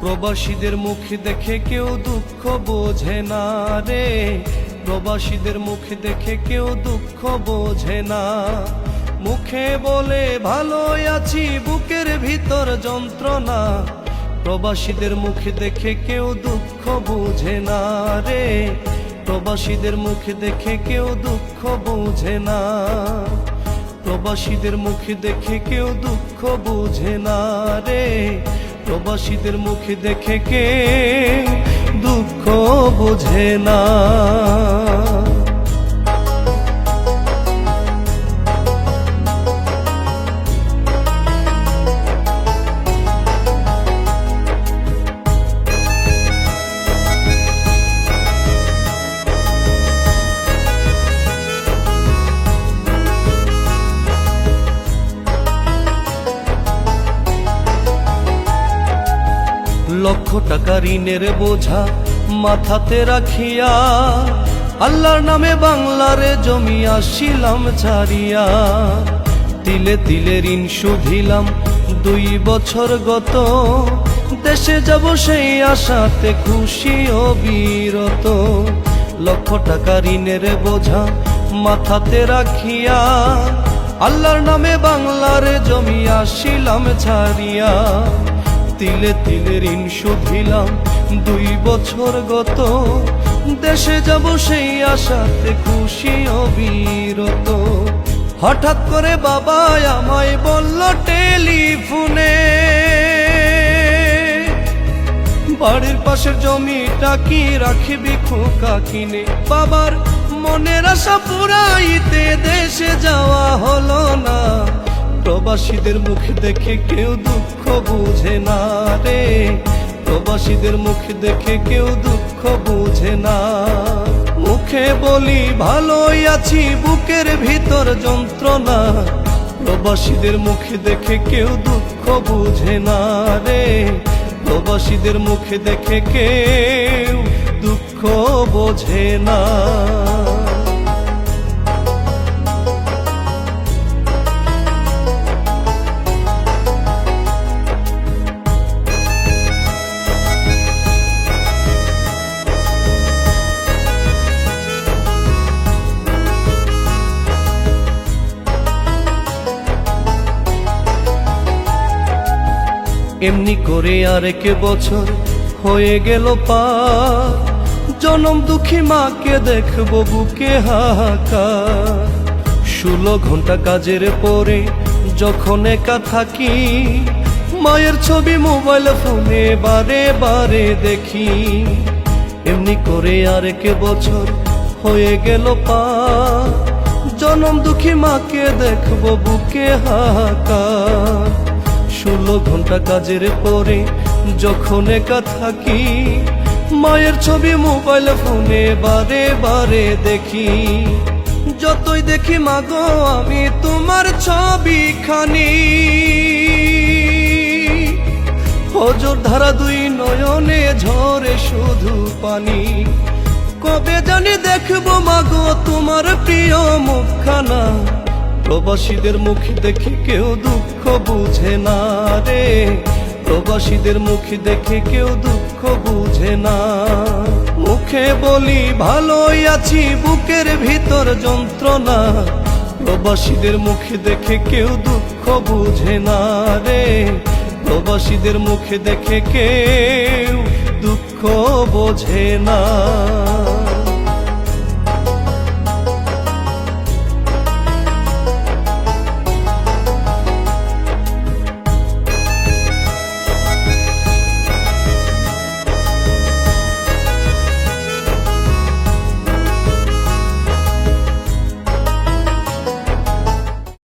প্রবাসীদের মুখ দেখে কেউ দুঃখ বোঝে না রে, প্রবাসীদের মুখ দেখে কেউ দুঃখ বোঝে না। মুখে বলে ভালোই আছি, বুকের ভিতর যন্ত্রণা। প্রবাসীদের মুখ দেখে কেউ দুঃখ বোঝে না রে, প্রবাসীদের মুখ দেখে কেউ দুঃখ বোঝে না। প্রবাসীদের মুখ দেখে কেউ দুঃখ বোঝে না রে, প্রবাসীদের মুখ দেখে কেউ দুঃখ বোঝে না। লক্ষ টাকা ঋণের বোঝা মাথাতে রাখিয়া, আল্লাহর নামে বাংলারে জমি আসিলাম ছাড়িয়া। তিলে তিলে ঋণ শুধিলাম 2 বছর গত, দেশে যাব সেই আশাতে খুশি অবিরত। লক্ষ টাকা ঋণের বোঝা মাথাতে রাখিয়া, আল্লাহর নামে বাংলারে জমি আসিলাম ছাড়িয়া। তিলে তিলে ঋণ শুধিলাম 2 বছর গত, দেশে যাব সেই আশাতে খুশি অবিরত। হঠাৎ করে বাবা আমায় বলল টেলিফোনে, বাড়ির পাশের জমিটা কি রাখবি খোকা কিনে। বাবার মনের আশা পুরাইতে দেশে যাওয়া হলো না, প্রবাসীদের মুখ দেখে কেউ দুঃখ বুঝে না রে, প্রবাসীদের মুখ দেখে কেউ দুঃখ বুঝে না। মুখে বলি ভালোই আছি, বুকের ভিতর যন্ত্রণা। প্রবাসীদের মুখ দেখে কেউ দুঃখ বুঝে না রে, প্রবাসীদের মুখ দেখে কেউ দুঃখ বোঝে না। এমনি করে আরেক বছর হয়ে গেল পার, জনম দুঃখী মাকে দেখবো বুকে হাহাকার। 16 ঘন্টা কাজের পরে যখন একা থাকি, মায়ের ছবি মোবাইল ফোনে বারে বারে দেখি। এমনি করে আরেক বছর হয়ে গেল পার, জনম দুঃখী মাকে দেখবো বুকে হাহাকার। 16 ঘন্টা কাজের পরে যখন একা থাকি, মায়ের ছবি মোবাইল ফোনে বারে বারে দেখি। যতই দেখি মাগো আমি তোমার ছবিখানি, হজর ধারা 2 নয়নে ঝরে শুধু পানি। কবে জানি দেখবো মাগো তোমার প্রিয় মুখখানা, প্রবাসীদের মুখ দেখে কেউ দুঃখ বুঝে না রে, প্রবাসীদের মুখ দেখে কেউ দুঃখ বুঝে না। মুখে বলি ভালোই আছি, বুকের ভিতর যন্ত্রণা। প্রবাসীদের মুখ দেখে কেউ দুঃখ বুঝে না রে, প্রবাসীদের মুখ দেখে কেউ দুঃখ বোঝে না।